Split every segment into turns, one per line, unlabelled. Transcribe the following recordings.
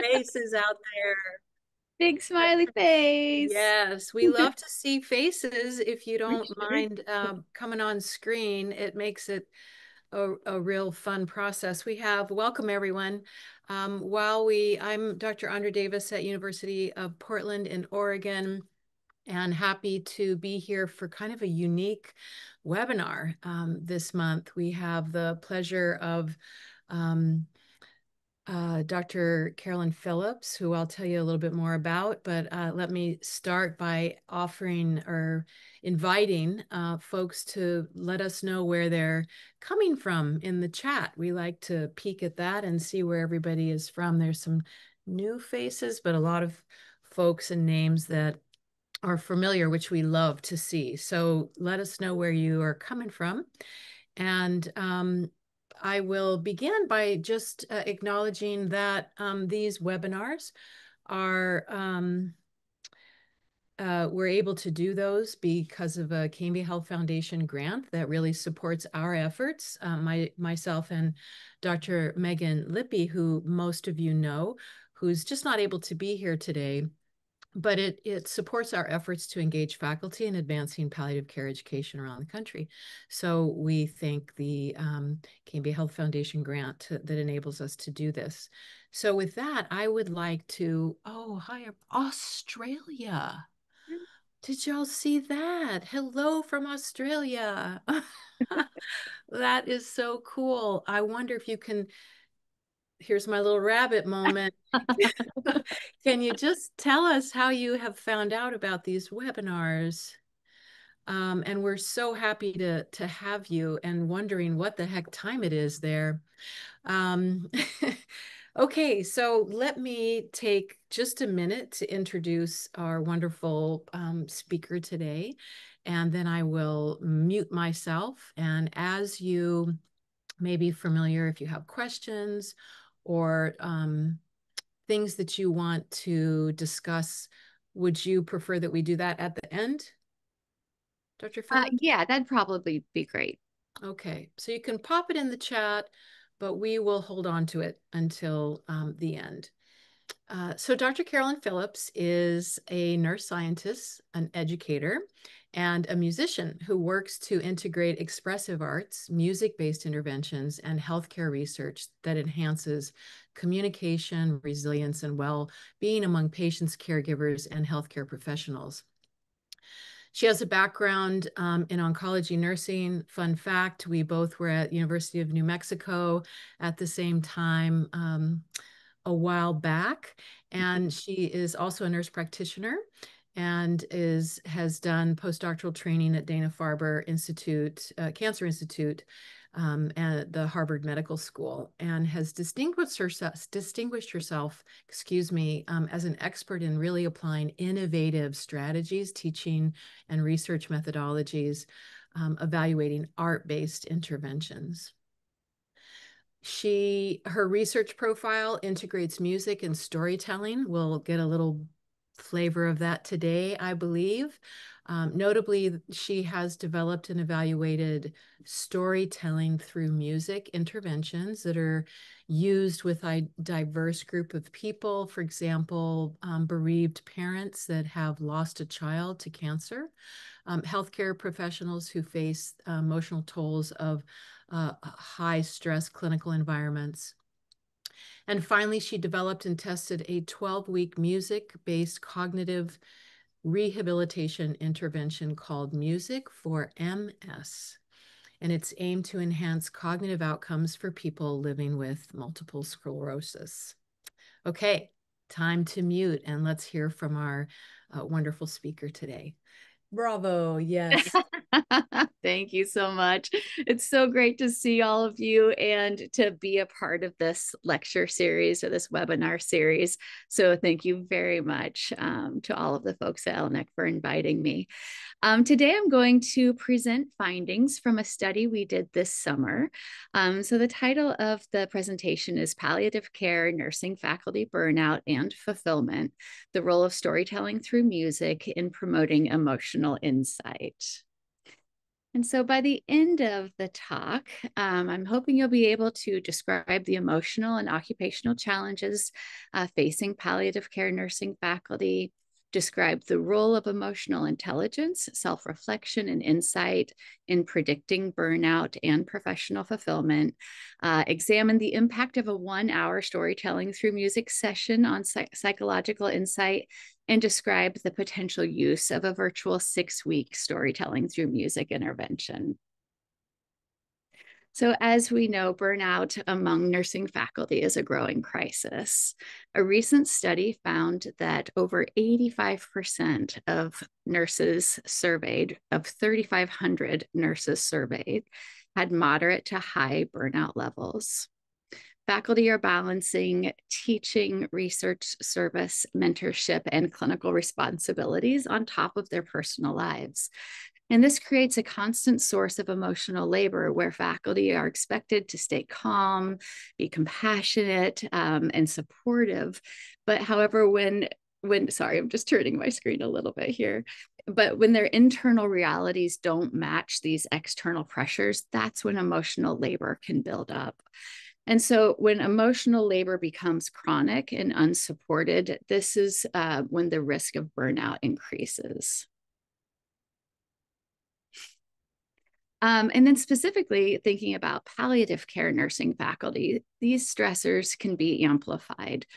faces out there.
Big smiley face.
Yes, we love to see faces. If you
For
don't
sure.
mind coming on screen, it makes it a real fun process. Welcome everyone. I'm Dr. Andra Davis at University of Portland in Oregon, and happy to be here for kind of a unique webinar this month. We have the pleasure of um, Dr. Carolyn Phillips, who I'll tell you a little bit more about. But let me start by offering or inviting folks to let us know where they're coming from in the chat. We like to peek at that and see where everybody is from. There's some new faces, but a lot of folks and names that are familiar, which we love to see. So let us know where you are coming from. And I will begin by just acknowledging that these webinars are, we're able to do those because of a Cambia Health Foundation grant that really supports our efforts. Myself and Dr. Megan Lippy, who most of you know, who's just not able to be here today, but it supports our efforts to engage faculty in advancing palliative care education around the country. So we thank the Cambia Health Foundation grant that enables us to do this. So with that, I would like to, oh, hi, Australia. Did y'all see that? Hello from Australia. That is so cool. I wonder if you can, here's my little rabbit moment. Can you just tell us how you have found out about these webinars? And we're so happy to have you and wondering what the heck time it is there. Um, okay, so let me take just a minute to introduce our wonderful speaker today, and then I will mute myself. And as you may be familiar, if you have questions or things that you want to discuss, would you prefer that we do that at the end, Dr. Phillips?
Yeah, that'd probably be great.
Okay, so you can pop it in the chat, but we will hold on to it until the end. So Dr. Carolyn Phillips is a nurse scientist, an educator, and a musician who works to integrate expressive arts, music-based interventions, and healthcare research that enhances communication, resilience, and well-being among patients, caregivers, and healthcare professionals. She has a background in oncology nursing. Fun fact, we both were at University of New Mexico at the same time a while back. And she is also a nurse practitioner and has done postdoctoral training at Dana-Farber Institute, Cancer Institute, at the Harvard Medical School, and has distinguished herself, as an expert in really applying innovative strategies, teaching and research methodologies, evaluating art-based interventions. Her research profile integrates music and storytelling. We'll get a little flavor of that today, I believe. Notably, she has developed and evaluated storytelling through music interventions that are used with a diverse group of people. For example, bereaved parents that have lost a child to cancer, healthcare professionals who face emotional tolls of high stress clinical environments. And finally, she developed and tested a 12-week music-based cognitive rehabilitation intervention called Music for MS. And it's aimed to enhance cognitive outcomes for people living with multiple sclerosis. Okay, time to mute and let's hear from our wonderful speaker today. Bravo, yes.
Thank you so much. It's so great to see all of you and to be a part of this lecture series or this webinar series. So thank you very much to all of the folks at LNEC for inviting me. Today, I'm going to present findings from a study we did this summer. So the title of the presentation is Palliative Care, Nursing Faculty Burnout and Fulfillment, the Role of Storytelling Through Music in Promoting Emotional Insight. And so by the end of the talk, I'm hoping you'll be able to describe the emotional and occupational challenges facing palliative care nursing faculty, describe the role of emotional intelligence, self-reflection, and insight in predicting burnout and professional fulfillment, examine the impact of a 1-hour storytelling through music session on psychological insight, and describe the potential use of a virtual 6-week storytelling through music intervention. So as we know, burnout among nursing faculty is a growing crisis. A recent study found that over 85% of nurses surveyed, of 3,500 nurses surveyed, had moderate to high burnout levels. Faculty are balancing teaching, research, service, mentorship, and clinical responsibilities on top of their personal lives. And this creates a constant source of emotional labor where faculty are expected to stay calm, be compassionate, and supportive. But however, sorry, I'm just turning my screen a little bit here. But when their internal realities don't match these external pressures, that's when emotional labor can build up. And so when emotional labor becomes chronic and unsupported, this is when the risk of burnout increases. And then specifically thinking about palliative care nursing faculty, these stressors can be amplified.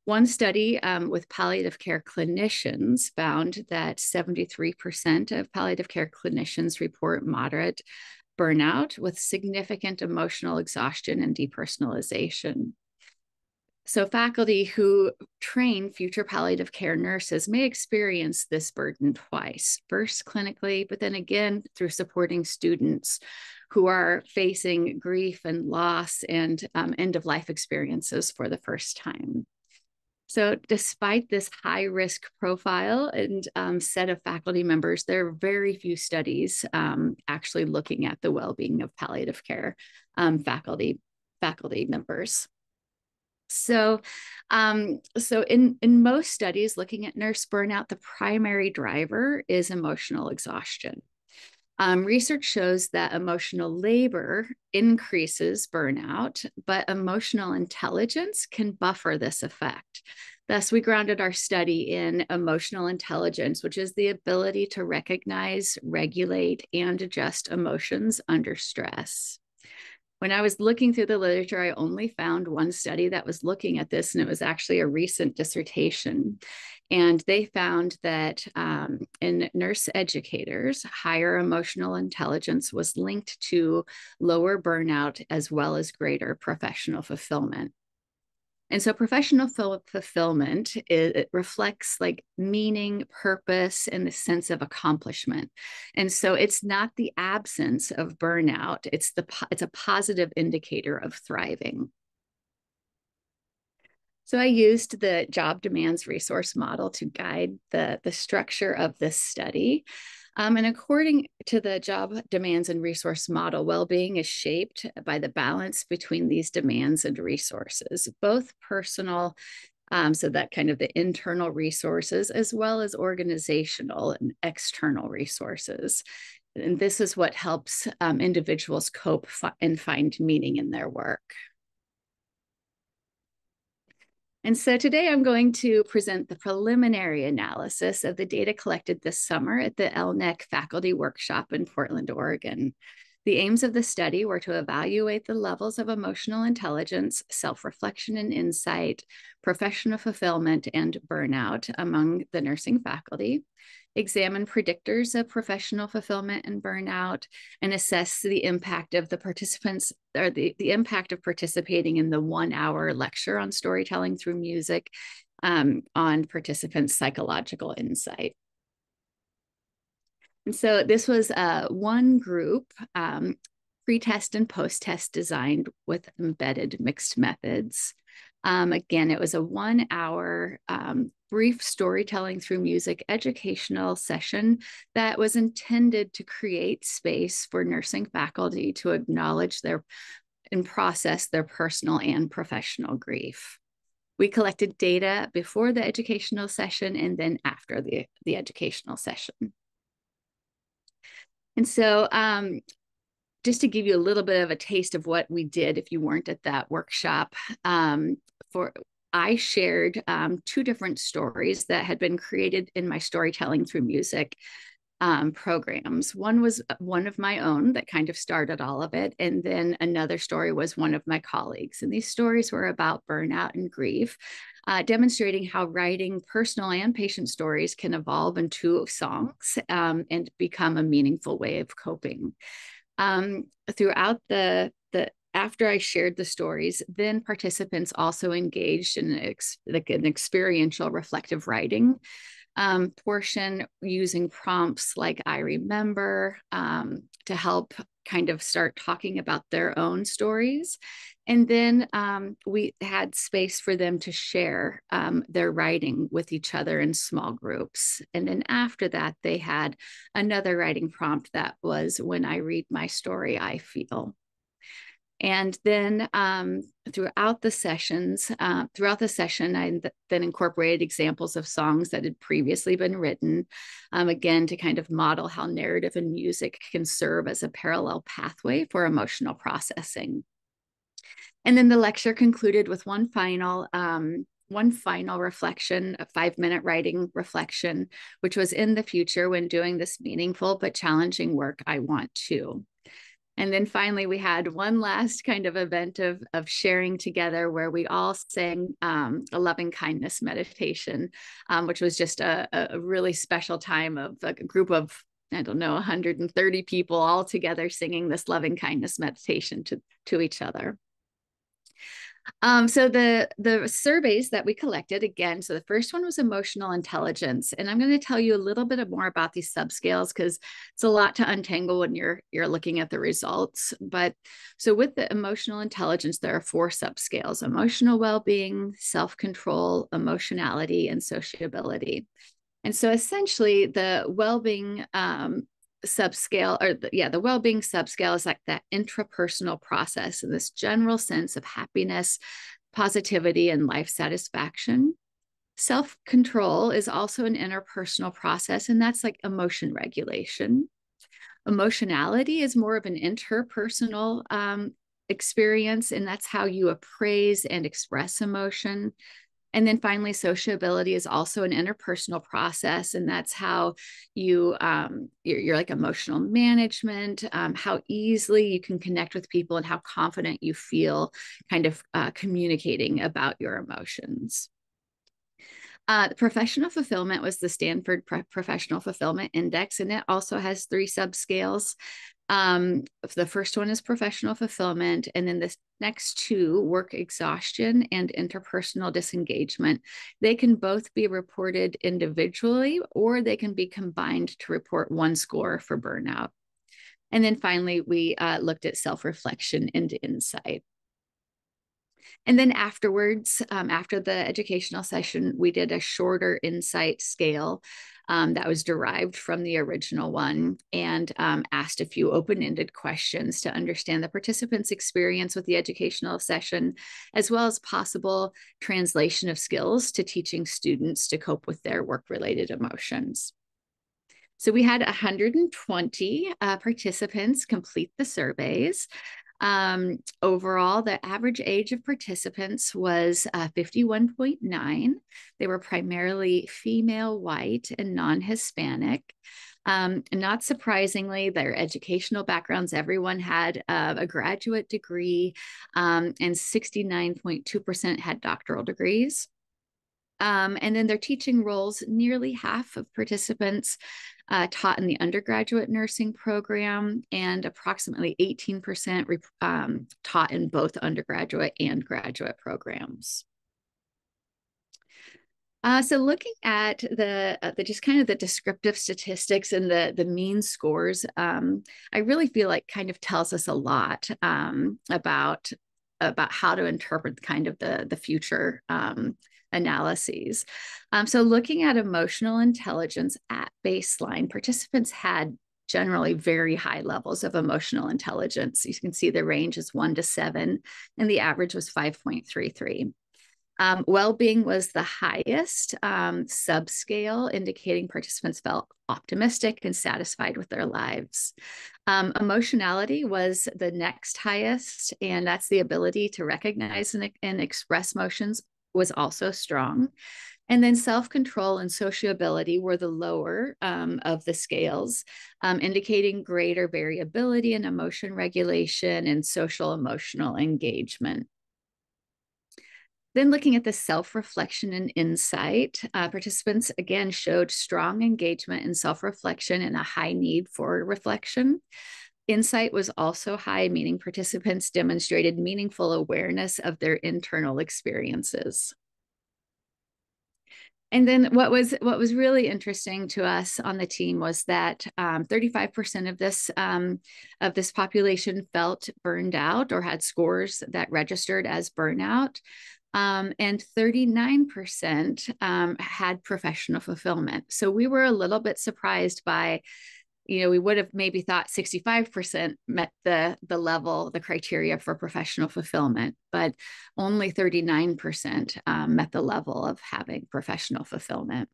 One study with palliative care clinicians found that 73% of palliative care clinicians report moderate burnout with significant emotional exhaustion and depersonalization. So faculty who train future palliative care nurses may experience this burden twice, first clinically, but then again through supporting students who are facing grief and loss and end-of-life experiences for the first time. So despite this high-risk profile and set of faculty members, there are very few studies actually looking at the well-being of palliative care faculty members. So in most studies looking at nurse burnout, the primary driver is emotional exhaustion. Research shows that emotional labor increases burnout, but emotional intelligence can buffer this effect. Thus, we grounded our study in emotional intelligence, which is the ability to recognize, regulate, and adjust emotions under stress. When I was looking through the literature, I only found one study that was looking at this, and it was actually a recent dissertation. And they found that in nurse educators, higher emotional intelligence was linked to lower burnout as well as greater professional fulfillment. And so professional fulfillment, it reflects like meaning, purpose, and the sense of accomplishment. And so it's not the absence of burnout, it's a positive indicator of thriving. So I used the job demands resource model to guide the structure of this study. And according to the job demands and resource model, well-being is shaped by the balance between these demands and resources, both personal, so that kind of the internal resources, as well as organizational and external resources. And this is what helps individuals cope and find meaning in their work. And so today I'm going to present the preliminary analysis of the data collected this summer at the LNEC faculty workshop in Portland, Oregon. The aims of the study were to evaluate the levels of emotional intelligence, self-reflection and insight, professional fulfillment, and burnout among the nursing faculty, examine predictors of professional fulfillment and burnout, and assess the impact of the participants or the impact of participating in the 1-hour lecture on storytelling through music on participants' psychological insight. And so this was one group, pre-test and post-test designed with embedded mixed methods. Again, it was a 1-hour brief storytelling through music educational session that was intended to create space for nursing faculty to acknowledge and process their personal and professional grief. We collected data before the educational session and then after the educational session. And so just to give you a little bit of a taste of what we did if you weren't at that workshop, I shared 2 different stories that had been created in my storytelling through music programs. One was one of my own that kind of started all of it. And then another story was one of my colleagues. And these stories were about burnout and grief, demonstrating how writing personal and patient stories can evolve into songs and become a meaningful way of coping. Throughout after I shared the stories, then participants also engaged in an experiential reflective writing portion using prompts like I remember to help kind of start talking about their own stories. And then we had space for them to share their writing with each other in small groups. And then after that, they had another writing prompt that was, when I read my story, I feel. And then throughout the session, I then incorporated examples of songs that had previously been written, again, to kind of model how narrative and music can serve as a parallel pathway for emotional processing. And then the lecture concluded with one final reflection, a 5-minute writing reflection, which was, in the future, when doing this meaningful but challenging work, I want to. And then finally, we had one last kind of event of sharing together where we all sang a loving kindness meditation, which was just a really special time of a group of, 130 people all together singing this loving kindness meditation to each other. So the surveys that we collected, again, so the first one was emotional intelligence, and I'm going to tell you a little bit more about these subscales because it's a lot to untangle when you're looking at the results. But so with the emotional intelligence, there are 4 subscales: emotional well-being, self-control, emotionality, and sociability. And so essentially the well-being subscale, or the well-being subscale, is like that intrapersonal process and this general sense of happiness, positivity, and life satisfaction. Self-control is also an interpersonal process, and that's like emotion regulation. Emotionality is more of an interpersonal experience, and that's how you appraise and express emotion. And then finally, sociability is also an interpersonal process, and that's how you're like emotional management, how easily you can connect with people, and how confident you feel kind of communicating about your emotions. Professional fulfillment was the Stanford Professional Fulfillment Index, and it also has 3 subscales. The first one is professional fulfillment, and then the next 2, work exhaustion and interpersonal disengagement. They can both be reported individually, or they can be combined to report 1 score for burnout. And then finally, we looked at self-reflection and insight. And then afterwards, after the educational session, we did a shorter insight scale that was derived from the original one, and asked a few open-ended questions to understand the participants' experience with the educational session, as well as possible translation of skills to teaching students to cope with their work-related emotions. So we had 120 participants complete the surveys. Overall, the average age of participants was 51.9. They were primarily female, white, and non-Hispanic. Not surprisingly, their educational backgrounds, everyone had a graduate degree, and 69.2% had doctoral degrees. And then their teaching roles, nearly half of participants taught in the undergraduate nursing program, and approximately 18% taught in both undergraduate and graduate programs. So looking at the just kind of the descriptive statistics and the mean scores, I really feel like kind of tells us a lot about how to interpret kind of the future analyses. So looking at emotional intelligence at baseline, participants had generally very high levels of emotional intelligence. You can see the range is 1 to 7, and the average was 5.33. Well-being was the highest subscale, indicating participants felt optimistic and satisfied with their lives. Emotionality was the next highest, and that's the ability to recognize and express emotions was also strong. And then self-control and sociability were the lower of the scales, indicating greater variability in emotion regulation and social emotional engagement. Then looking at the self-reflection and insight, participants again showed strong engagement in self-reflection and a high need for reflection. Insight was also high, meaning participants demonstrated meaningful awareness of their internal experiences. And then what was really interesting to us on the team was that 35% of this population felt burned out or had scores that registered as burnout. And 39% had professional fulfillment. So we were a little bit surprised by, we would have maybe thought 65% met the level, the criteria for professional fulfillment, but only 39% met the level of having professional fulfillment.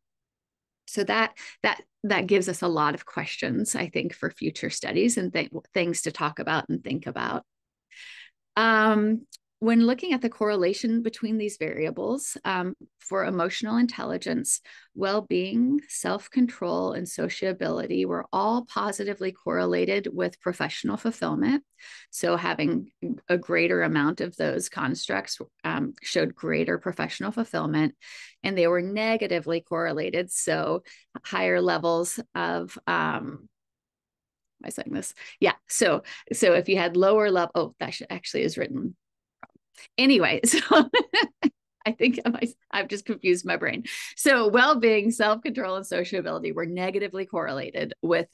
So that gives us a lot of questions, I think, for future studies and things to talk about and think about. When looking at the correlation between these variables, for emotional intelligence, well-being, self-control, and sociability were all positively correlated with professional fulfillment. So having a greater amount of those constructs showed greater professional fulfillment, and they were negatively correlated. So higher levels of am I saying this? Yeah. So if you had lower level, that actually is written. Anyway, so I think I've just confused my brain. So well-being, self-control, and sociability were negatively correlated with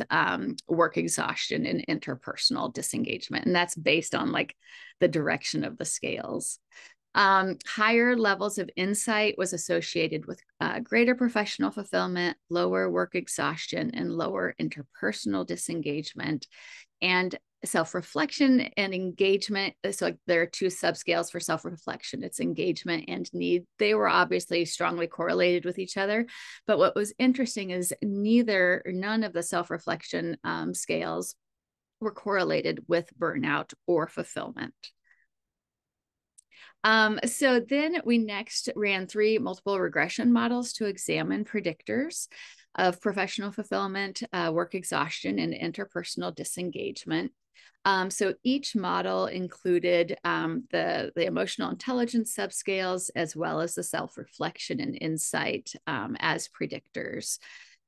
work exhaustion and interpersonal disengagement. And that's based on like the direction of the scales. Higher levels of insight was associated with greater professional fulfillment, lower work exhaustion, and lower interpersonal disengagement. And self-reflection and engagement. So like there are two subscales for self-reflection. It's engagement and need. They were obviously strongly correlated with each other. But what was interesting is none of the self-reflection scales were correlated with burnout or fulfillment. So then we next ran 3 multiple regression models to examine predictors of professional fulfillment, work exhaustion, and interpersonal disengagement. So each model included the emotional intelligence subscales as well as the self-reflection and insight as predictors.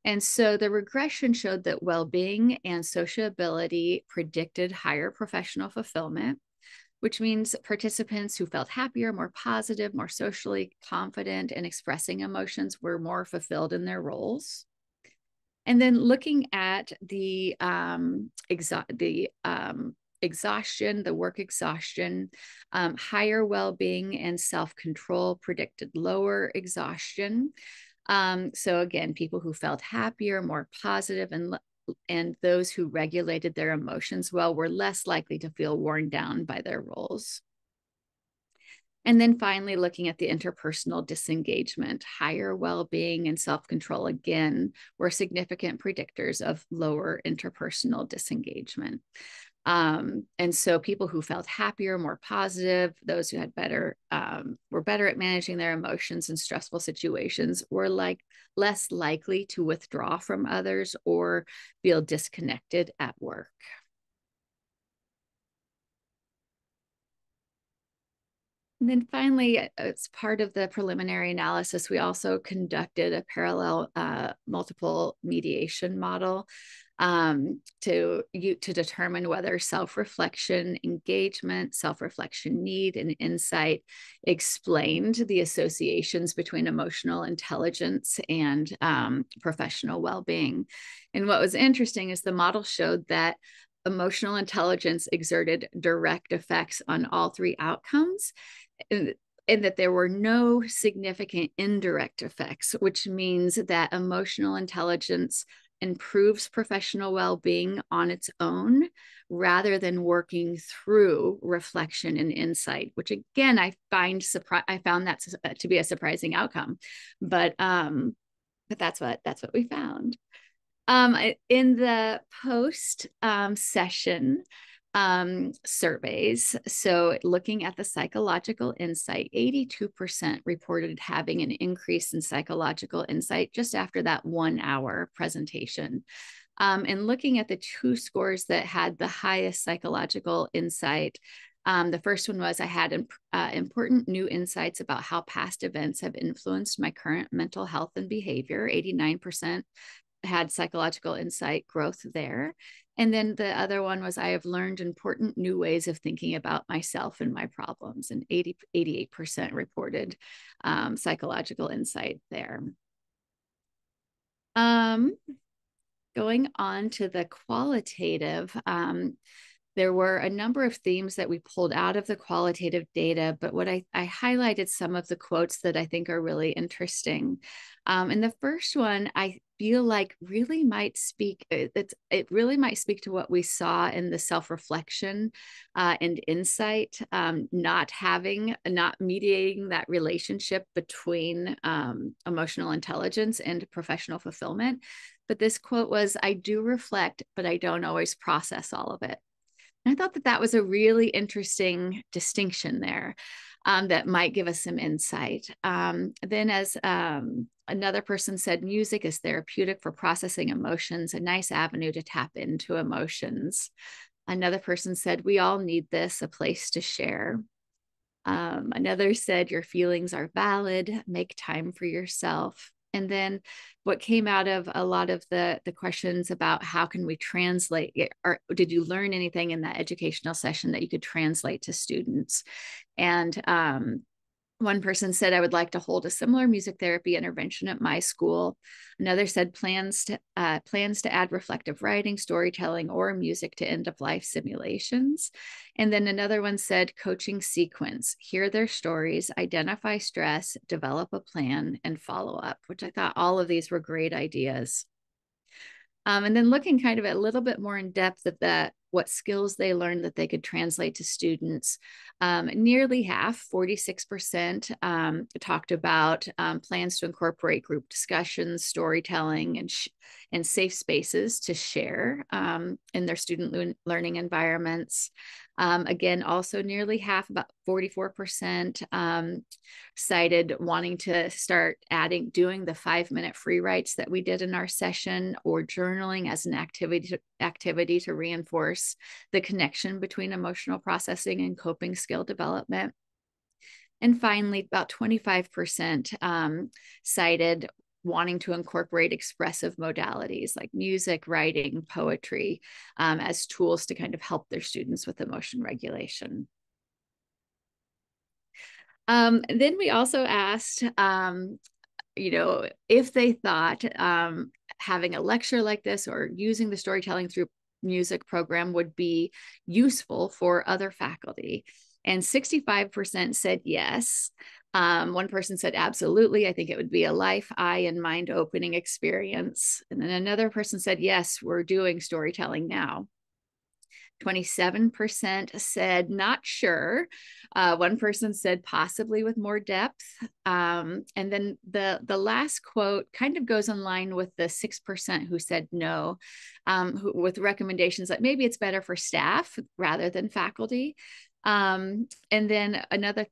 And so the regression showed that well-being and sociability predicted higher professional fulfillment, which means participants who felt happier, more positive, more socially confident, and expressing emotions were more fulfilled in their roles. And then looking at the exhaustion, the work exhaustion, higher well-being and self-control predicted lower exhaustion. So again, people who felt happier, more positive, and those who regulated their emotions well were less likely to feel worn down by their roles. And then finally, looking at the interpersonal disengagement, higher well-being and self-control, again, were significant predictors of lower interpersonal disengagement. And so people who felt happier, more positive, those who had were better at managing their emotions in stressful situations were less likely to withdraw from others or feel disconnected at work. And then finally, as part of the preliminary analysis, we also conducted a parallel multiple mediation model to determine whether self-reflection, engagement, self-reflection need, and insight explained the associations between emotional intelligence and professional well-being. And what was interesting is the model showed that emotional intelligence exerted direct effects on all 3 outcomes, and that there were no significant indirect effects, which means that emotional intelligence improves professional well-being on its own rather than working through reflection and insight, which again, I found that to be a surprising outcome. But that's what we found. In the post session surveys, so looking at the psychological insight, 82% reported having an increase in psychological insight just after that 1 hour presentation. And looking at the two scores that had the highest psychological insight, the first one was I had important new insights about how past events have influenced my current mental health and behavior. 89% had psychological insight growth there. And then the other one was I have learned important new ways of thinking about myself and my problems. And 88% reported psychological insight there. Going on to the qualitative, there were a number of themes that we pulled out of the qualitative data, but what I highlighted some of the quotes that I think are really interesting. And the first one, I feel like really might speak, it really might speak to what we saw in the self-reflection and insight, not mediating that relationship between emotional intelligence and professional fulfillment. But this quote was, I do reflect, but I don't always process all of it. I thought that was a really interesting distinction there that might give us some insight. Then as another person said, music is therapeutic for processing emotions, a nice avenue to tap into emotions. Another person said, we all need this, a place to share. Another said, your feelings are valid, make time for yourself. And then what came out of a lot of the questions about how can we translate it, or did you learn anything in that educational session that you could translate to students? And one person said, I would like to hold a similar music therapy intervention at my school. Another said plans to add reflective writing, storytelling, or music to end-of-life simulations. And then another one said coaching sequence, hear their stories, identify stress, develop a plan, and follow up, which I thought all of these were great ideas. And then looking kind of a little bit more in depth of that, what skills they learned that they could translate to students. Nearly half, 46%, talked about plans to incorporate group discussions, storytelling, and safe spaces to share in their student learning environments. Again, also nearly half, about 44%, cited wanting to start doing the 5-minute free writes that we did in our session, or journaling as an activity to reinforce the connection between emotional processing and coping skill development. And finally, about 25% cited wanting to incorporate expressive modalities like music, writing, poetry as tools to kind of help their students with emotion regulation. Then we also asked, if they thought having a lecture like this or using the storytelling through music program would be useful for other faculty. And 65% said yes. One person said, absolutely. I think it would be a life, eye, and mind opening experience. And then another person said, yes, we're doing storytelling now. 27% said not sure. One person said possibly with more depth. And then the last quote kind of goes in line with the 6% who said no, with recommendations that maybe it's better for staff rather than faculty. And then another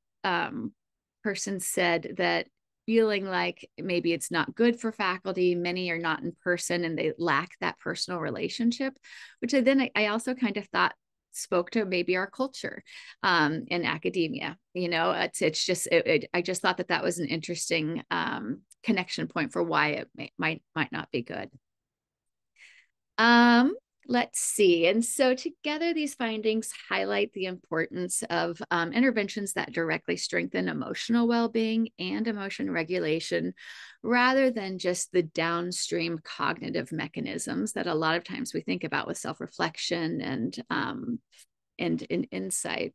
person said that feeling like maybe it's not good for faculty, many are not in person and they lack that personal relationship, which I also kind of thought spoke to maybe our culture in academia. It's just, I just thought that was an interesting connection point for why it might not be good. Let's see. And so together, these findings highlight the importance of interventions that directly strengthen emotional well-being and emotion regulation, rather than just the downstream cognitive mechanisms that a lot of times we think about with self-reflection and insight.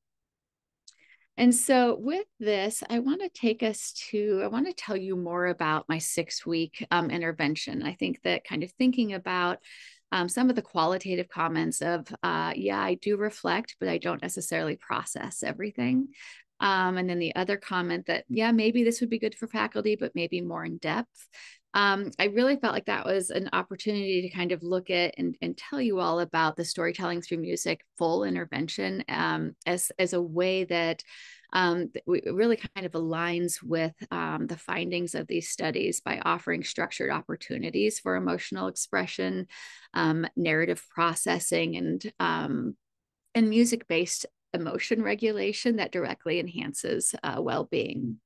And so with this, I want to tell you more about my 6-week intervention. I think that kind of thinking about some of the qualitative comments of, yeah, I do reflect, but I don't necessarily process everything. And then the other comment that, yeah, maybe this would be good for faculty, but maybe more in depth. I really felt like that was an opportunity to kind of look at and tell you all about the storytelling through music full intervention as a way that really kind of aligns with the findings of these studies by offering structured opportunities for emotional expression, narrative processing, and music-based emotion regulation that directly enhances well-being.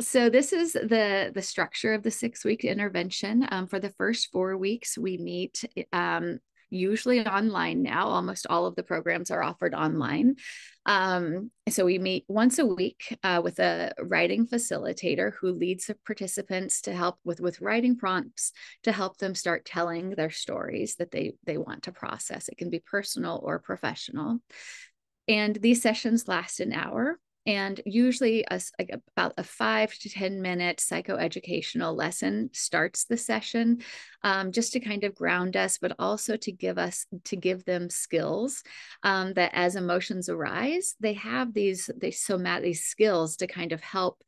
So this is the structure of the 6-week intervention. For the first 4 weeks, we meet usually online now. Almost all of the programs are offered online. So we meet once a week with a writing facilitator who leads the participants to help with writing prompts to help them start telling their stories that they want to process. It can be personal or professional. And these sessions last an hour. And usually about a 5 to 10 minute psychoeducational lesson starts the session, just to kind of ground us, but also to give them skills that as emotions arise, they have these skills to kind of help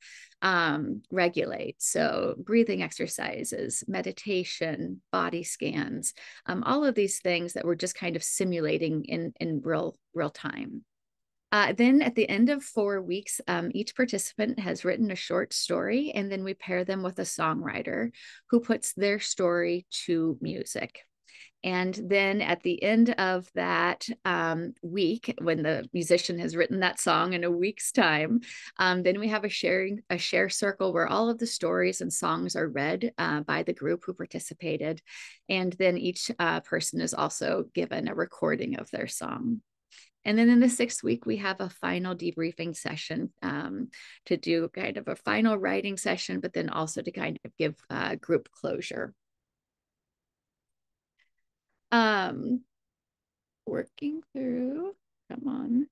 regulate. So breathing exercises, meditation, body scans, all of these things that we're just kind of simulating in real time. Then at the end of 4 weeks, each participant has written a short story, and then we pair them with a songwriter who puts their story to music. And then at the end of that week, when the musician has written that song in a week's time, then we have a share circle where all of the stories and songs are read by the group who participated. And then each person is also given a recording of their song. And then in the 6th week, we have a final debriefing session to do kind of a final writing session, but then also to kind of give group closure. Working through, come on.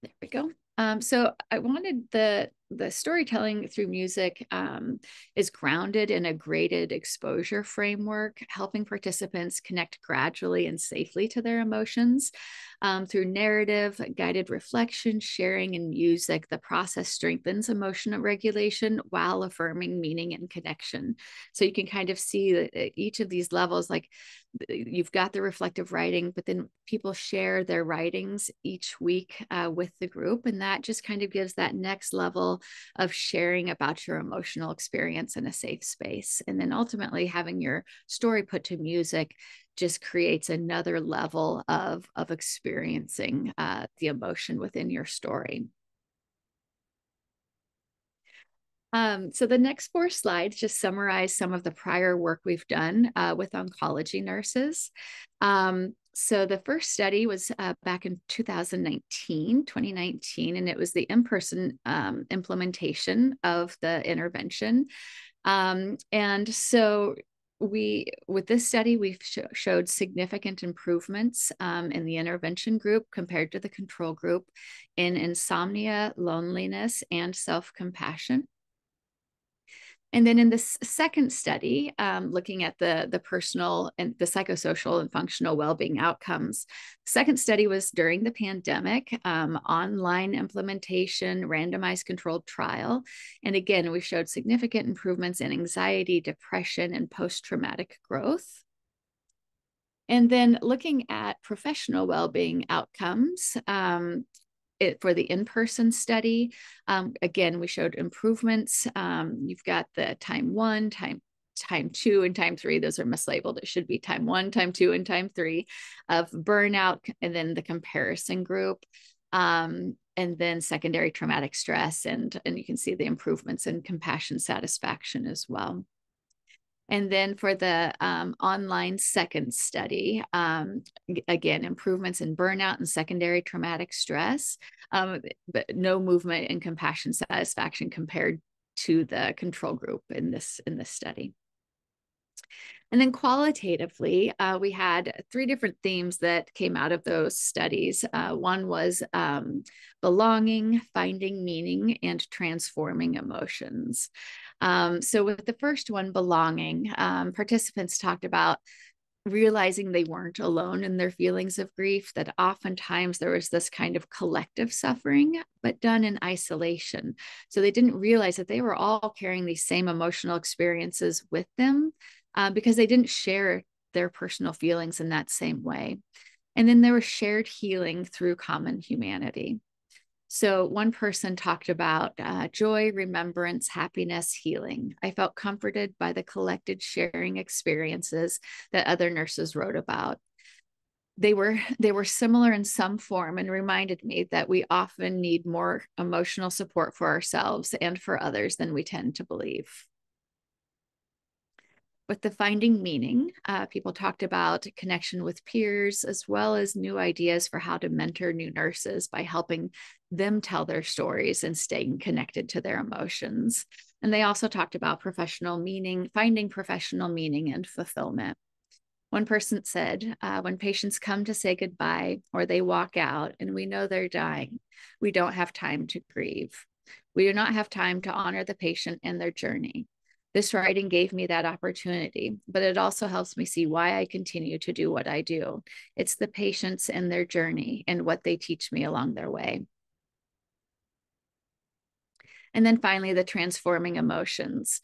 There we go. So I wanted the storytelling through music is grounded in a graded exposure framework, helping participants connect gradually and safely to their emotions. Through narrative, guided reflection, sharing, and music, the process strengthens emotional regulation while affirming meaning and connection. So you can kind of see that each of these levels, like you've got the reflective writing, but then people share their writings each week with the group. And that just kind of gives that next level of sharing about your emotional experience in a safe space. And then ultimately having your story put to music just creates another level of experiencing the emotion within your story. So the next 4 slides just summarize some of the prior work we've done with oncology nurses. So the first study was back in 2019, and it was the in-person implementation of the intervention. And so with this study, we've showed significant improvements in the intervention group compared to the control group in insomnia, loneliness, and self-compassion. And then in this second study, looking at the personal and the psychosocial and functional well-being outcomes, the second study was during the pandemic, online implementation, randomized controlled trial. And again, we showed significant improvements in anxiety, depression, and post-traumatic growth. And then looking at professional well-being outcomes, for the in-person study, again, we showed improvements. You've got the time 1, time 2, and time 3. Those are mislabeled. It should be time 1, time 2, and time 3 of burnout, and then the comparison group, and then secondary traumatic stress, and you can see the improvements in compassion satisfaction as well. And then for the online second study, again, improvements in burnout and secondary traumatic stress, but no movement in compassion satisfaction compared to the control group in this study. And then qualitatively, we had 3 different themes that came out of those studies. One was belonging, finding meaning, and transforming emotions. So with the first one, belonging, participants talked about realizing they weren't alone in their feelings of grief, that oftentimes there was this kind of collective suffering, but done in isolation. So they didn't realize that they were all carrying these same emotional experiences with them because they didn't share their personal feelings in that same way. And then there was shared healing through common humanity. So one person talked about joy, remembrance, happiness, healing. I felt comforted by the collected sharing experiences that other nurses wrote about. They were similar in some form and reminded me that we often need more emotional support for ourselves and for others than we tend to believe. With the finding meaning, people talked about connection with peers, as well as new ideas for how to mentor new nurses by helping them tell their stories and staying connected to their emotions. And they also talked about professional meaning, finding professional meaning and fulfillment. One person said, when patients come to say goodbye or they walk out and we know they're dying, we don't have time to grieve. We do not have time to honor the patient and their journey. This writing gave me that opportunity, but it also helps me see why I continue to do what I do. It's the patients and their journey and what they teach me along their way. And then finally, the transforming emotions.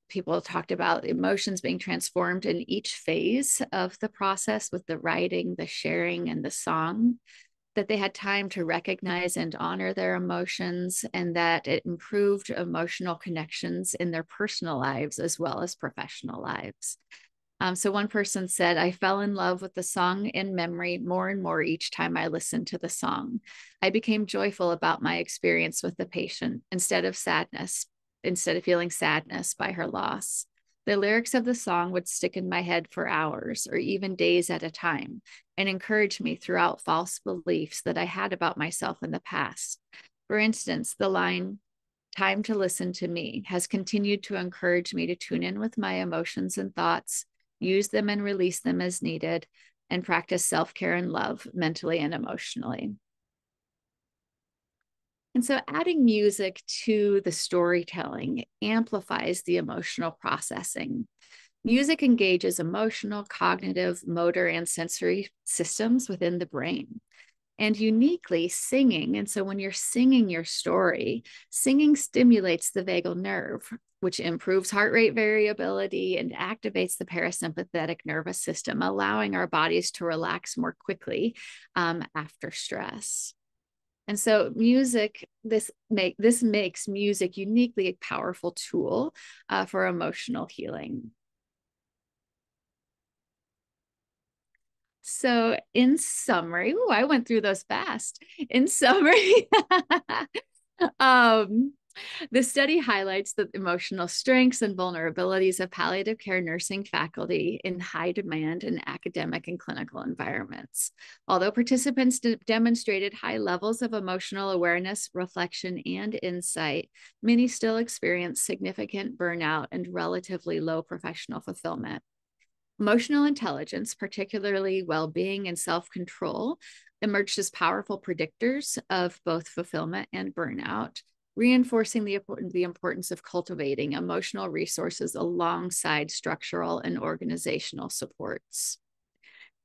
People talked about emotions being transformed in each phase of the process with the writing, the sharing, and the song, that they had time to recognize and honor their emotions, and that it improved emotional connections in their personal lives as well as professional lives. So one person said, I fell in love with the song in memory more and more each time I listened to the song. I became joyful about my experience with the patient instead of feeling sadness by her loss. The lyrics of the song would stick in my head for hours or even days at a time and encourage me throughout false beliefs that I had about myself in the past. For instance, the line, time to listen to me, has continued to encourage me to tune in with my emotions and thoughts, use them and release them as needed, and practice self-care and love mentally and emotionally. And so adding music to the storytelling amplifies the emotional processing. Music engages emotional, cognitive, motor, and sensory systems within the brain. And uniquely, singing. And so when you're singing your story, singing stimulates the vagal nerve, which improves heart rate variability and activates the parasympathetic nervous system, allowing our bodies to relax more quickly after stress. And so music, this makes music uniquely a powerful tool for emotional healing. So in summary, I went through those fast. In summary, the study highlights the emotional strengths and vulnerabilities of palliative care nursing faculty in high demand in academic and clinical environments. Although participants demonstrated high levels of emotional awareness, reflection, and insight, many still experience significant burnout and relatively low professional fulfillment. Emotional intelligence, particularly well-being and self-control, emerged as powerful predictors of both fulfillment and burnout, reinforcing the importance of cultivating emotional resources alongside structural and organizational supports.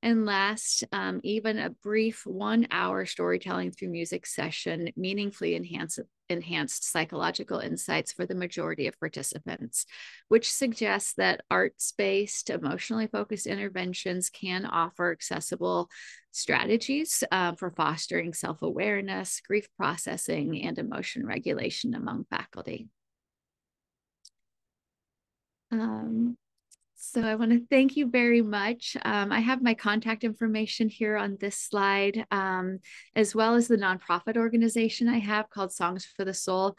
And last, even a brief 1-hour storytelling through music session meaningfully enhanced psychological insights for the majority of participants, which suggests that arts-based, emotionally focused interventions can offer accessible strategies for fostering self-awareness, grief processing, and emotion regulation among faculty. So I want to thank you very much. I have my contact information here on this slide, as well as the nonprofit organization I have called Songs for the Soul,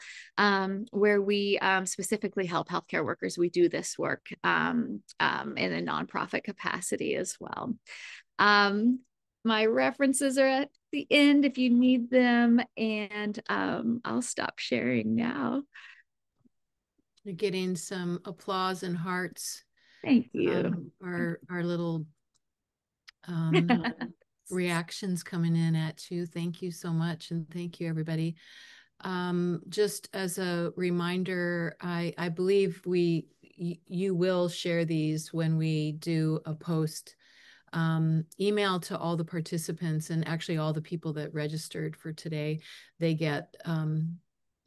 where we specifically help healthcare workers. We do this work in a nonprofit capacity as well. My references are at the end if you need them, and I'll stop sharing now.
You're getting some applause and hearts
Thank you.
Our little um, reactions coming in at you. Thank you so much. And thank you, everybody. Just as a reminder, I believe you will share these when we do a post email to all the participants, and actually all the people that registered for today. They get a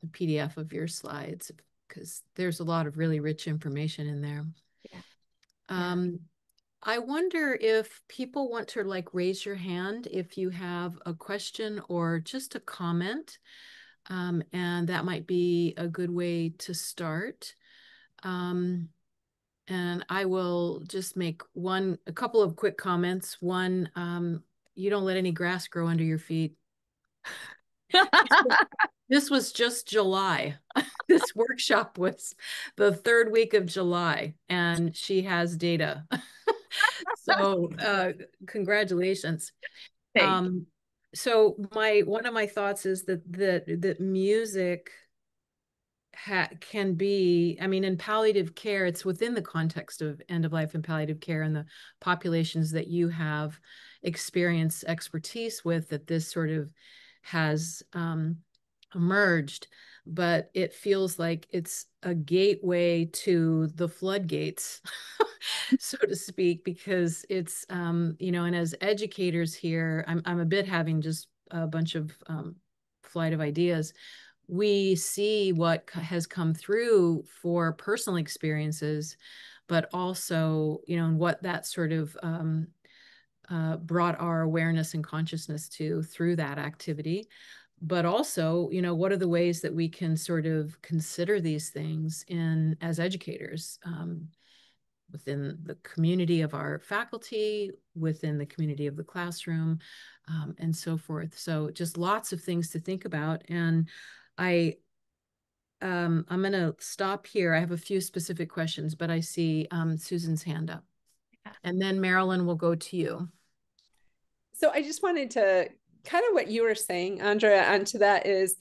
PDF of your slides because there's a lot of really rich information in there.
Yeah.
I wonder if people want to like raise your hand if you have a question or just a comment, and that might be a good way to start. And I will just make a couple of quick comments. One, you don't let any grass grow under your feet. This was just July. This workshop was the third week of July, and she has data. So congratulations.
Thank you.
So one of my thoughts is that music can be, I mean, in palliative care, it's within the context of end of life and palliative care and the populations that you have experience expertise with, that this sort of has emerged. But it feels like it's a gateway to the floodgates, so to speak, because it's, and as educators here, I'm a bit having just a bunch of flight of ideas. We see what has come through for personal experiences, but also, and what that sort of brought our awareness and consciousness to through that activity. But also, what are the ways that we can sort of consider these things as educators, within the community of our faculty, within the community of the classroom, and so forth. So just lots of things to think about. And I'm going to stop here. I have a few specific questions, but I see Susan's hand up. And then Marilyn will go to you.
So I just wanted to kind of what you were saying, Andrea, onto that is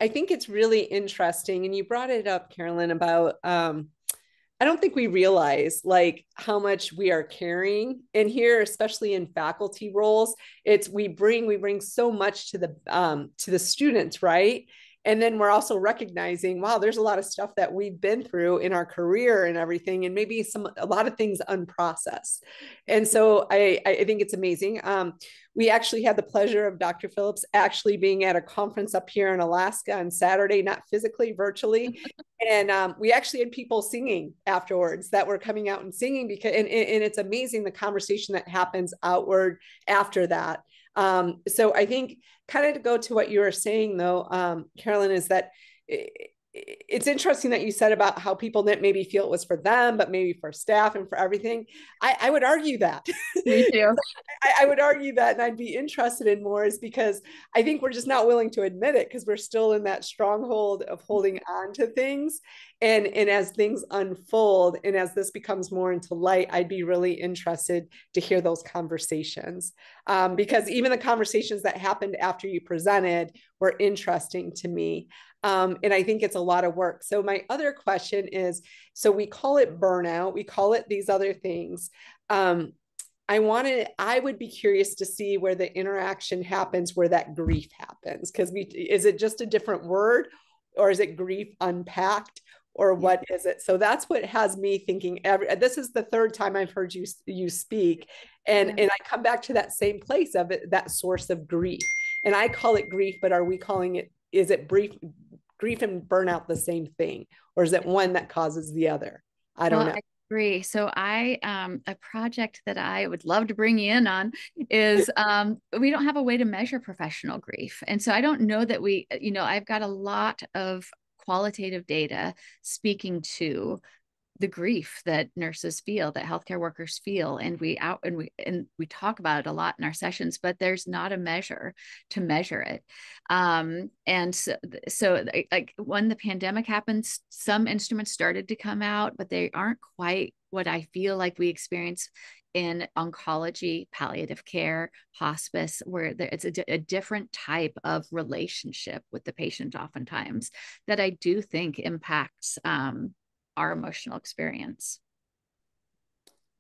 I think it's really interesting. And you brought it up, Carolyn, about I don't think we realize like how much we are carrying in here, especially in faculty roles. It's we bring so much to the students, right? And then we're also recognizing, wow, there's a lot of stuff that we've been through in our career and everything, and maybe a lot of things unprocessed. And so I think it's amazing. We actually had the pleasure of Dr. Phillips actually being at a conference up here in Alaska on Saturday, not physically, virtually. And we actually had people singing afterwards that were coming out and singing because, and it's amazing the conversation that happens outward after that. So I think kind of to go to what you were saying though, Carolyn, is that it's interesting that you said about how people didn't maybe feel it was for them, but maybe for staff and for everything. I would argue that.
Me too.
I would argue that, and I'd be interested in more, is because I think we're just not willing to admit it because we're still in that stronghold of holding on to things. And as things unfold and as this becomes more into light, I'd be really interested to hear those conversations, because even the conversations that happened after you presented were interesting to me. And I think it's a lot of work. So my other question is, so we call it burnout, we call it these other things. I would be curious to see where the interaction happens, where that grief happens. Because is it just a different word, or is it grief unpacked, or what is it? So that's what has me thinking. This is the third time I've heard you speak, and I come back to that same place of it, that source of grief. And I call it grief, but are we calling it? Is it grief and burnout the same thing, or is it one that causes the other? I don't know.
I agree. So a project that I would love to bring you in on is we don't have a way to measure professional grief. And so I don't know that I've got a lot of qualitative data speaking to the grief that nurses feel, that healthcare workers feel, and we talk about it a lot in our sessions, but there's not a measure to measure it. And so like when the pandemic happened, some instruments started to come out, but they aren't quite what I feel like we experience in oncology, palliative care, hospice, where it's a different type of relationship with the patient oftentimes that I do think impacts our emotional experience.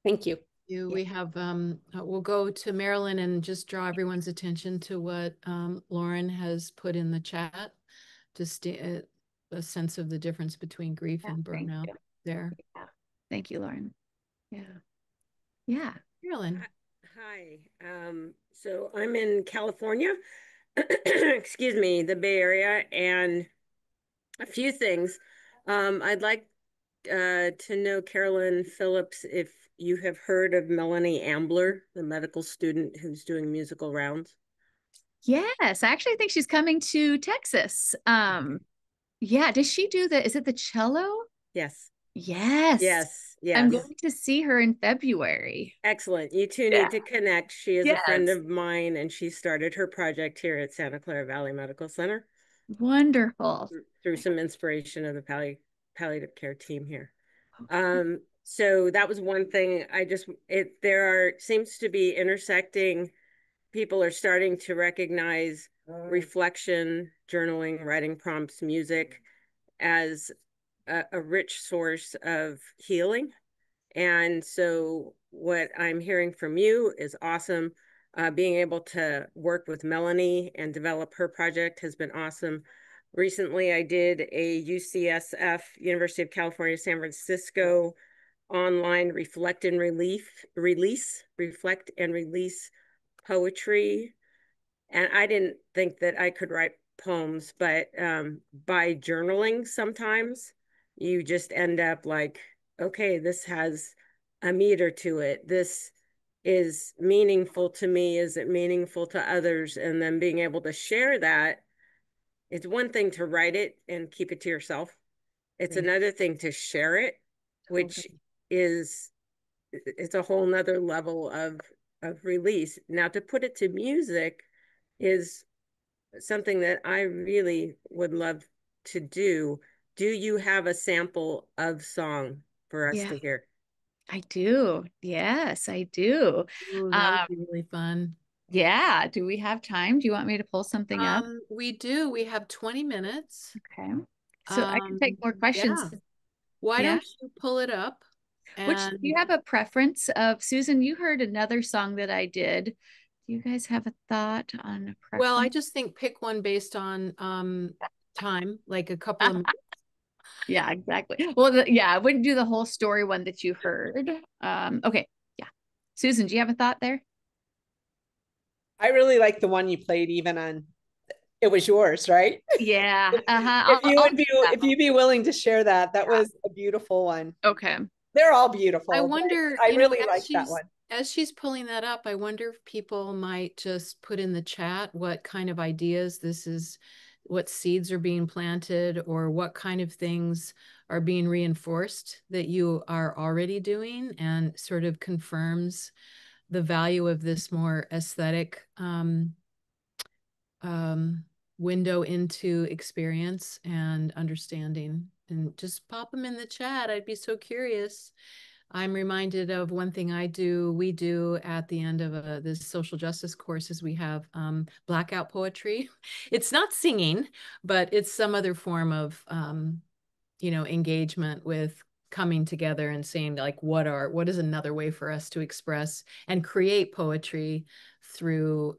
Thank you.
We have, we'll go to Marilyn and just draw everyone's attention to what Lauren has put in the chat, just a sense of the difference between grief and burnout there.
Yeah. Thank you, Lauren. Yeah. Yeah.
Carolyn.
Hi. So I'm in California, excuse me, the Bay Area, and a few things. I'd like to know, Carolyn Phillips, if you have heard of Melanie Ambler, the medical student who's doing musical rounds.
Yes, I actually think she's coming to Texas. Yeah, does she do is it the cello?
Yes.
Yes.
Yes. Yes.
I'm going to see her in February.
Excellent. You two need to connect. She is
Yes.
a friend of mine, and she started her project here at Santa Clara Valley Medical Center.
Wonderful.
Through some inspiration of the palliative care team here. So that was one thing. Seems to be intersecting. People are starting to recognize reflection, journaling, writing prompts, music as a rich source of healing. And so what I'm hearing from you is awesome. Being able to work with Melanie and develop her project has been awesome. Recently, I did a UCSF, University of California, San Francisco online reflect and release poetry. And I didn't think that I could write poems, but by journaling sometimes you just end up like, okay, this has a meter to it. This is meaningful to me. Is it meaningful to others? And then being able to share that. It's one thing to write it and keep it to yourself. It's another thing to share it, which is, it's a whole nother level of release. Now, to put it to music is something that I really would love to do. Do you have a sample of song for us to hear?
I do. Yes, I do.
Ooh, that would be really fun.
Yeah. Do we have time? Do you want me to pull something up?
We do. We have 20 minutes.
Okay. So I can take more questions.
Yeah. Why don't you pull it up?
Which, do you have a preference of, Susan, you heard another song that I did. Do you guys have a thought on a preference?
Well, I just think pick one based on time, like a couple of minutes.
Yeah, exactly. Well, I wouldn't do the whole story one that you heard. Okay. Yeah. Susan, do you have a thought there?
I really like the one you played even on, it was yours, right?
Yeah.
If you'd be willing to share that, that was a beautiful one.
Okay.
They're all beautiful.
I wonder,
I really like that one.
As she's pulling that up, I wonder if people might just put in the chat what kind of ideas this is, what seeds are being planted, or what kind of things are being reinforced that you are already doing, and sort of confirms the value of this more aesthetic window into experience and understanding. And just pop them in the chat. I'd be so curious. I'm reminded of one thing we do at the end of this social justice course is we have blackout poetry. It's not singing, but it's some other form of, engagement with coming together and saying like, what is another way for us to express and create poetry through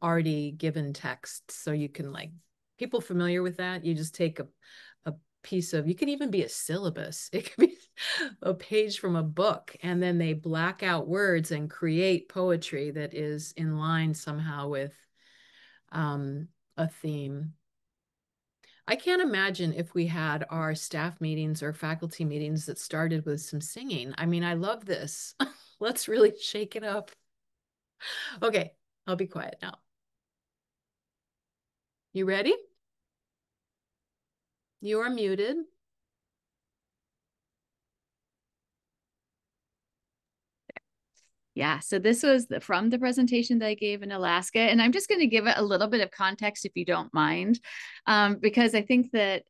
already given texts. So you can, like, people familiar with that, you just take a piece of, you can even be a syllabus, it could be a page from a book, and then they black out words and create poetry that is in line somehow with a theme. I can't imagine if we had our staff meetings or faculty meetings that started with some singing. I mean, I love this. Let's really shake it up. Okay, I'll be quiet now. You ready? You are muted.
Yeah, so this was from the presentation that I gave in Alaska, and I'm just going to give it a little bit of context if you don't mind, because I think that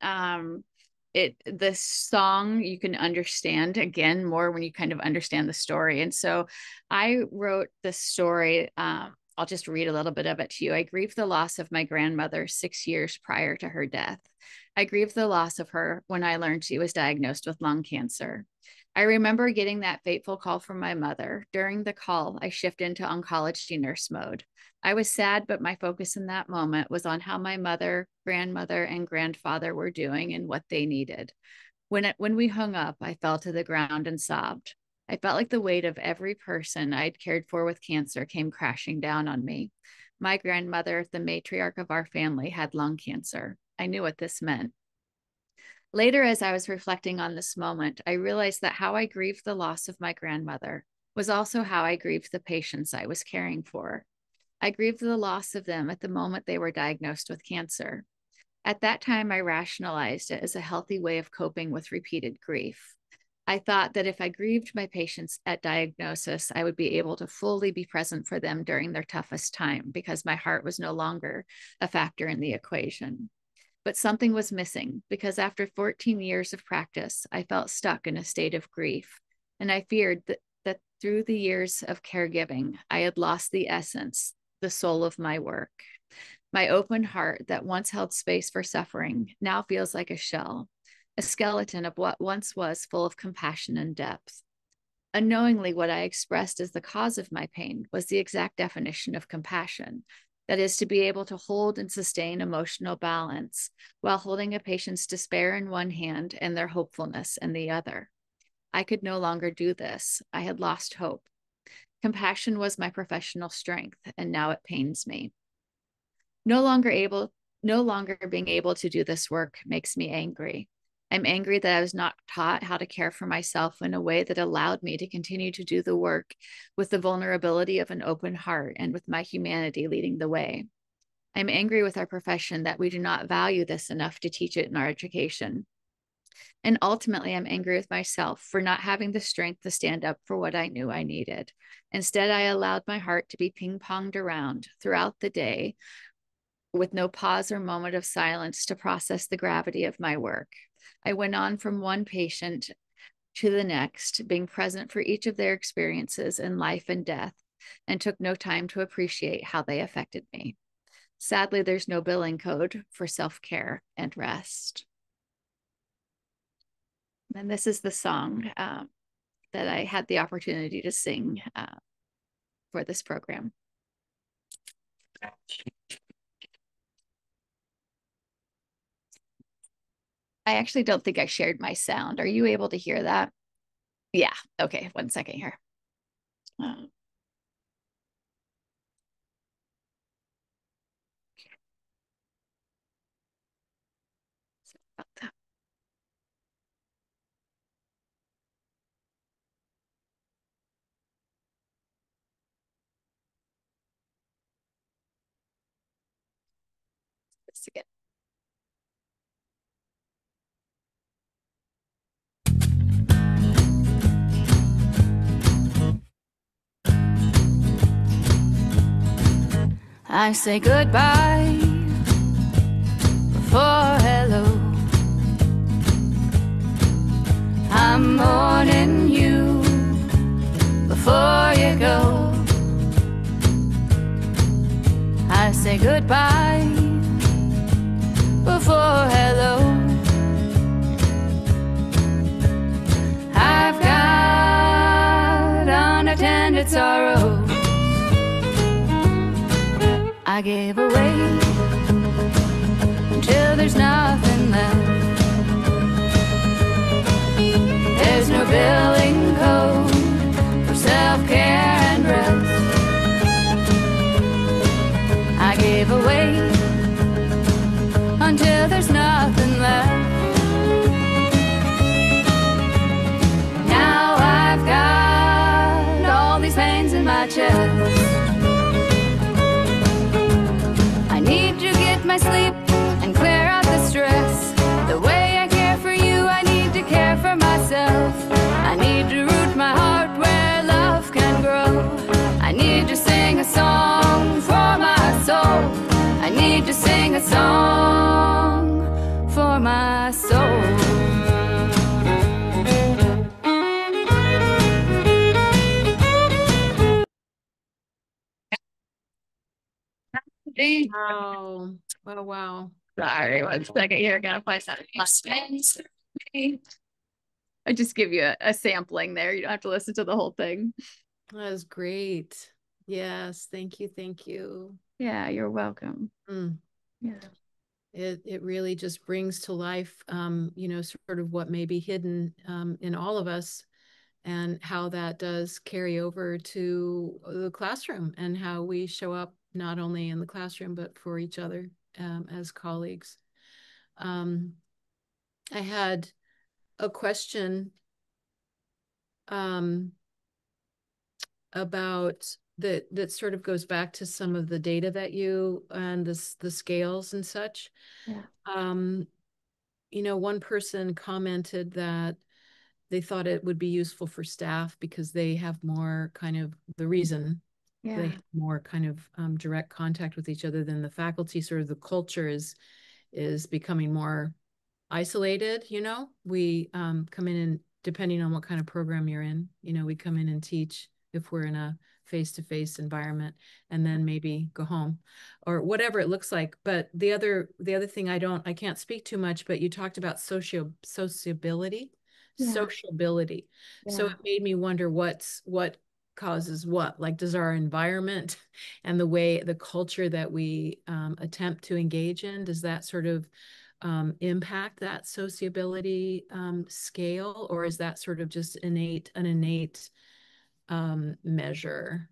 this song you can understand again more when you kind of understand the story. And so I wrote this story. I'll just read a little bit of it to you. I grieved the loss of my grandmother 6 years prior to her death. I grieved the loss of her when I learned she was diagnosed with lung cancer. I remember getting that fateful call from my mother. During the call, I shifted into oncology nurse mode. I was sad, but my focus in that moment was on how my mother, grandmother, and grandfather were doing and what they needed. When we hung up, I fell to the ground and sobbed. I felt like the weight of every person I'd cared for with cancer came crashing down on me. My grandmother, the matriarch of our family, had lung cancer. I knew what this meant. Later, as I was reflecting on this moment, I realized that how I grieved the loss of my grandmother was also how I grieved the patients I was caring for. I grieved the loss of them at the moment they were diagnosed with cancer. At that time, I rationalized it as a healthy way of coping with repeated grief. I thought that if I grieved my patients at diagnosis, I would be able to fully be present for them during their toughest time because my heart was no longer a factor in the equation. But something was missing because after 14 years of practice, I felt stuck in a state of grief. And I feared that through the years of caregiving, I had lost the essence, the soul of my work. My open heart that once held space for suffering now feels like a shell, a skeleton of what once was full of compassion and depth. Unknowingly, what I expressed as the cause of my pain was the exact definition of compassion. That is, to be able to hold and sustain emotional balance while holding a patient's despair in one hand and their hopefulness in the other. I could no longer do this. I had lost hope. Compassion was my professional strength, and now it pains me. No longer being able to do this work makes me angry. I'm angry that I was not taught how to care for myself in a way that allowed me to continue to do the work with the vulnerability of an open heart and with my humanity leading the way. I'm angry with our profession that we do not value this enough to teach it in our education. And ultimately, I'm angry with myself for not having the strength to stand up for what I knew I needed. Instead, I allowed my heart to be ping-ponged around throughout the day with no pause or moment of silence to process the gravity of my work. I went on from one patient to the next, being present for each of their experiences in life and death, and took no time to appreciate how they affected me. Sadly, there's no billing code for self-care and rest. And this is the song that I had the opportunity to sing for this program. I actually don't think I shared my sound. Are you able to hear that? Yeah. Okay. 1 second here. This again. I say goodbye before hello. I'm mourning you before you go. I say goodbye before hello. I've got unattended sorrow I gave away until there's nothing left. There's no billing code for self-care and rest. I gave away until there's nothing left. Now I've got all these pains in my chest. My sleep and clear out the stress. The way I care for you, I need to care for myself. I need to root my heart where love can grow. I need to sing a song for my soul. I need to sing a song for my soul.
Wow. Wow, wow.
Sorry, 1 second here. Gotta find that. I I just give you a sampling there. You don't have to listen to the whole thing.
That was great. Yes, thank you, thank you.
Yeah, you're welcome.
Mm.
Yeah.
It really just brings to life, you know, sort of what may be hidden in all of us, and how that does carry over to the classroom, and how we show up not only in the classroom but for each other as colleagues. I had a question about that sort of goes back to some of the data that you and the scales and such.
Yeah.
You know, one person commented that they thought it would be useful for staff because they have more kind of the reason they have more kind of direct contact with each other than the faculty. Sort of the culture is becoming more isolated. You know, we come in, and depending on what kind of program you're in, you know, we come in and teach if we're in a face-to-face environment, and then maybe go home or whatever it looks like. But the other thing, I can't speak too much, but you talked about sociability.
Yeah.
Sociability. So it made me wonder what causes what. Like, does our environment and the culture that we attempt to engage in, does that sort of impact that sociability scale, or is that sort of just an innate measure?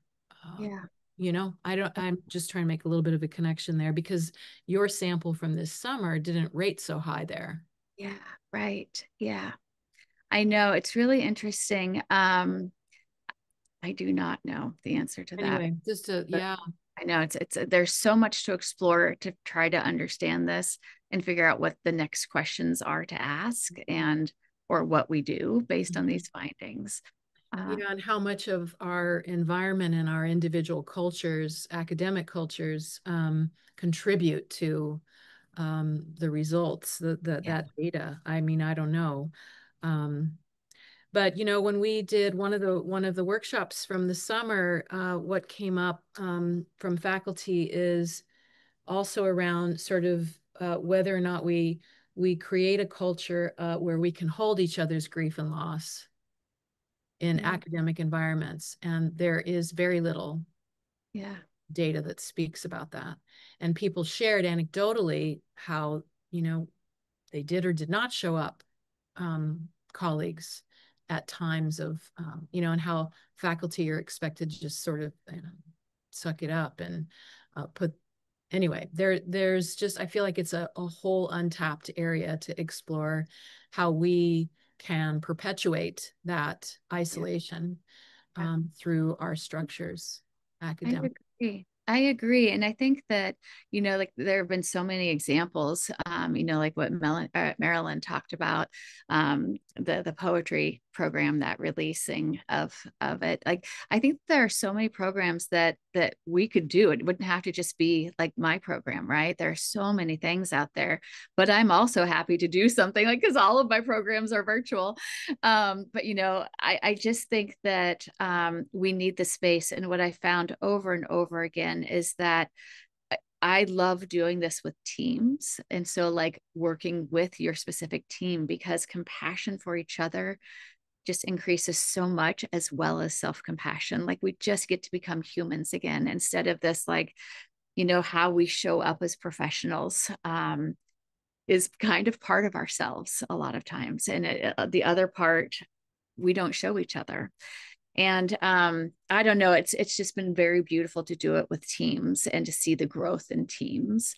Yeah.
You know, I'm just trying to make a little bit of a connection there, because your sample from this summer didn't rate so high there.
Yeah. Right. Yeah. I know, it's really interesting. I do not know the answer to that.
Anyway, just to, yeah.
I know it's there's so much to explore to try to understand this and figure out what the next questions are to ask, and or what we do based on these findings.
Yeah, and how much of our environment and our individual cultures, academic cultures, contribute to the results, that data. I mean, I don't know. But you know, when we did one of the workshops from the summer, what came up from faculty is also around sort of whether or not we create a culture where we can hold each other's grief and loss in academic environments, and there is very little data that speaks about that. And people shared anecdotally how, you know, they did or did not show up, colleagues, at times of, you know, and how faculty are expected to just sort of, you know, suck it up and anyway, there's just, I feel like it's a whole untapped area to explore how we can perpetuate that isolation through our structures, academic.
I agree. And I think that, you know, like there have been so many examples, you know, like what Marilyn talked about, the poetry program, that releasing of it. Like, I think there are so many programs that we could do. It wouldn't have to just be like my program, right? There are so many things out there, but I'm also happy to do something like, because all of my programs are virtual. But, you know, I just think that we need the space. And what I found over and over again is that I love doing this with teams. And so, like, working with your specific team, because compassion for each other just increases so much, as well as self-compassion. Like, we just get to become humans again, instead of this, like, you know, how we show up as professionals is kind of part of ourselves a lot of times. And the other part, we don't show each other. And I don't know, it's just been very beautiful to do it with teams and to see the growth in teams.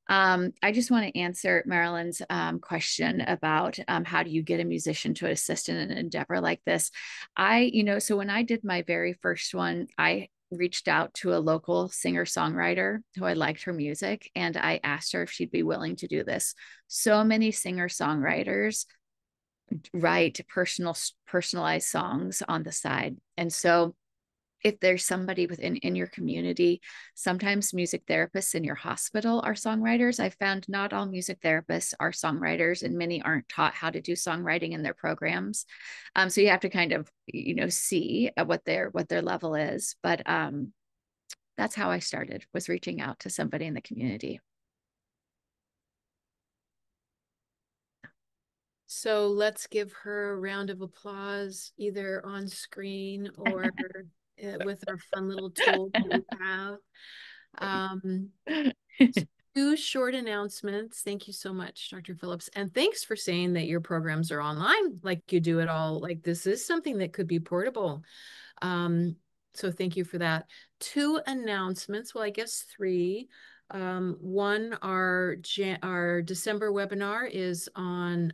I just want to answer Marilyn's question about how do you get a musician to assist in an endeavor like this. You know, so when I did my very first one, I reached out to a local singer-songwriter who I liked her music, and I asked her if she'd be willing to do this. So many singer-songwriters write personalized songs on the side. And so if there's somebody in your community, sometimes music therapists in your hospital are songwriters. I found not all music therapists are songwriters, and many aren't taught how to do songwriting in their programs. So you have to kind of, you know, see what their level is. But that's how I started, was reaching out to somebody in the community.
So let's give her a round of applause, either on screen or with our fun little tool that we have. Two short announcements. Thank you so much, Dr. Phillips. And thanks for saying that your programs are online, like you do it all. Like this is something that could be portable. So thank you for that. Two announcements, well, I guess three. One, our December webinar is on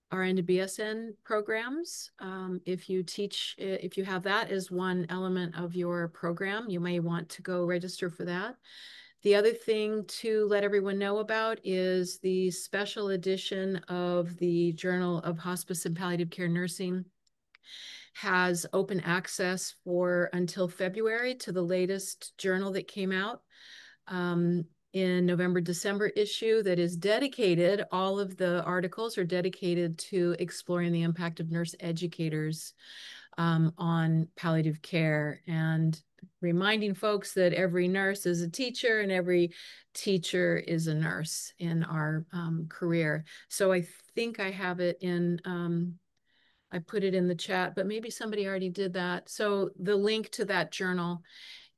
RN to BSN programs. If you have that as one element of your program, you may want to go register for that. The other thing to let everyone know about is the special edition of the Journal of Hospice and Palliative Care Nursing has open access for until February to the latest journal that came out in November, December issue that is dedicated, all of the articles are dedicated to exploring the impact of nurse educators on palliative care and reminding folks that every nurse is a teacher and every teacher is a nurse in our career. So I think I have it in, I put it in the chat, but maybe somebody already did that. So the link to that journal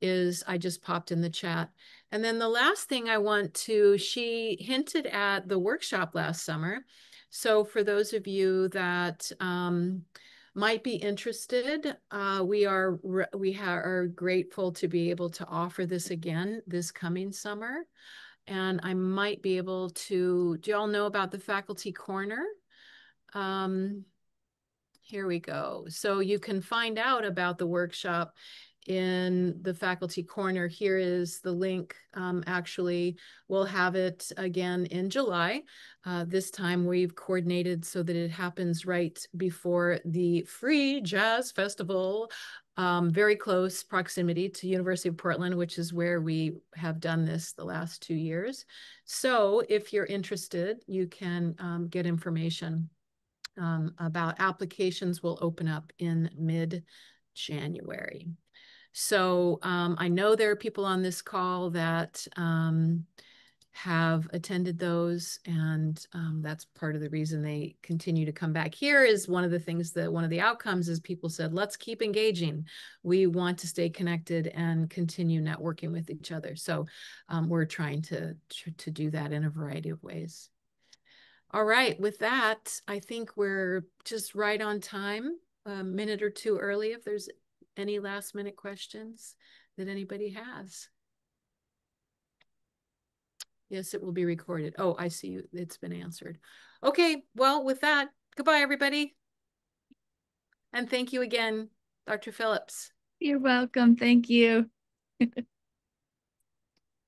is, I just popped in the chat. And then the last thing I want to, she hinted at the workshop last summer. So for those of you that might be interested, we are grateful to be able to offer this again this coming summer. And I might be able to, do y'all know about the Faculty Corner? Here we go. So you can find out about the workshop in the Faculty Corner. Here is the link. Actually, we'll have it again in July. This time we've coordinated so that it happens right before the Free Jazz Festival, very close proximity to University of Portland, which is where we have done this the last 2 years. So if you're interested, you can get information about applications will open up in mid-January. So I know there are people on this call that have attended those, and that's part of the reason they continue to come back. Here is one of the things that one of the outcomes is people said, let's keep engaging. We want to stay connected and continue networking with each other. So we're trying to do that in a variety of ways. All right, with that, I think we're just right on time, a minute or two early, if there's any last minute questions that anybody has. Yes, it will be recorded. Oh, I see you. It's been answered. Okay, well, with that, goodbye, everybody. And thank you again, Dr. Phillips.
You're welcome. Thank you.